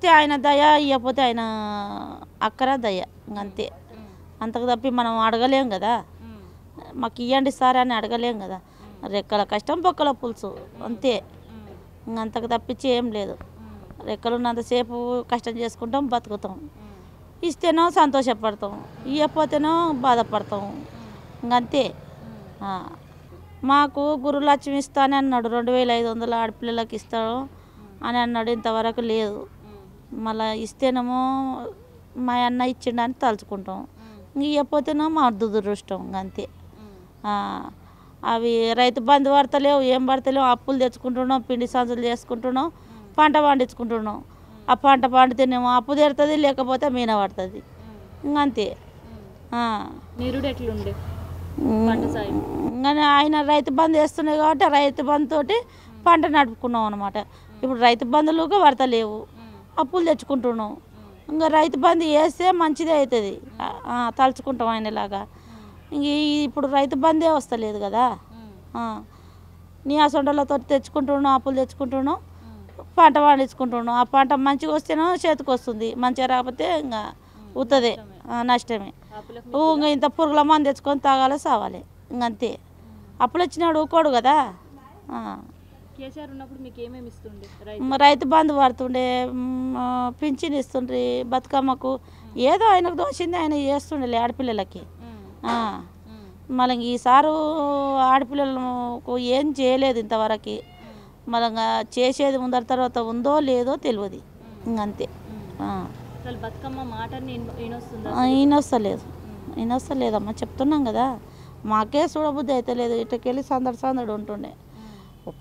ఇస్తే ఆయన దయ, ఇవ్వకపోతే ఆయన అక్కర దయ, ఇంకంతే. అంతకు తప్పి మనం అడగలేం కదా, మాకు ఇవ్వండి సార్ అని అడగలేం కదా. రెక్కల కష్టం బొక్కల పులుసు అంతే, ఇంకంతకు తప్పించి ఏం లేదు. రెక్కలు ఉన్నంతసేపు కష్టం చేసుకుంటాం, బతుకుతాం. ఇస్తేనో సంతోషపడతాం, ఇవ్వకపోతేనో బాధపడతాం, ఇంకంతే. మాకు గురులక్ష్మి ఇస్తానని అన్నాడు, 2500 ఆడపిల్లలకి ఇస్తాడు అని అన్నాడు. ఇంతవరకు లేదు. మళ్ళీ ఇస్తేనేమో మా అన్న ఇచ్చిండని తలుచుకుంటాం, ఇవ్వకపోతేనో మా దురదృష్టం, ఇంకంతే. అవి రైతు బంధు పడతలేవు, ఏం పడతలేవు. అప్పులు తెచ్చుకుంటున్నాం, పిండి సంచులు చేసుకుంటున్నాం, పంట పండించుకుంటున్నాం. ఆ పంట పండితేనేమో అప్పు తీరుతుంది, లేకపోతే మీన పడుతుంది, ఇంకంతే. నిరుడు ఎట్లుండే కానీ ఆయన రైతు బంధు వేస్తున్నాయి కాబట్టి రైతు బంధు తోటి పంట నడుపుకున్నాం అనమాట. ఇప్పుడు రైతు బంధులుగా పడతలేవు, అప్పులు తెచ్చుకుంటున్నాం. ఇంకా రైతు బంధు వేస్తే మంచిదే అవుతుంది, తలుచుకుంటాం ఆయనలాగా. ఇంక ఇప్పుడు రైతు బంధే వస్తలేదు కదా. నీ అసొంటలతో తెచ్చుకుంటున్నాం, అప్పులు తెచ్చుకుంటున్నాం, పంట పండించుకుంటున్నాం. ఆ పంట మంచిగా వస్తేనో చేతికి వస్తుంది, మంచిగా రాకపోతే ఇంకా ఉత్తదే, నష్టమే. ఇంకా ఇంత పురుగుల మంది తెచ్చుకొని తాగాలి, సావాలి, ఇంకంతే. అప్పులు వచ్చినాడు ఊకోడు కదా. రైతు బంధు పడుతుండే, పింఛన్ ఇస్తుండ్రి, బతుకమ్మకు ఏదో ఆయనకు దోషింది ఆయన చేస్తుండే ఆడపిల్లలకి. మళ్ళీ ఈసారు ఆడపిల్లలకు ఏం చేయలేదు ఇంతవరకు. మళ్ళీ చేసేది ముందర తర్వాత ఉందో లేదో తెలియదు, ఇంకంతే. ఈయనొస్తలేదమ్మా, చెప్తున్నాం కదా. మాకే చూడబుద్ధి అయితే లేదు. ఇటుకెళ్ళి సందడి ఉంటుండే.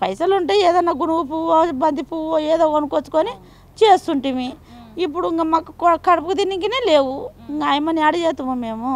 పైసలు ఉంటే ఏదన్నా గునుగు పువ్వు, బంతి పువ్వు ఏదో కొనుక్కొచ్చుకొని చేస్తుంటిమి. ఇప్పుడు ఇంకా మాకు కడుపు తినికినే లేవు, ఇంకా ఆయమని ఆడ చేస్తాము మేము.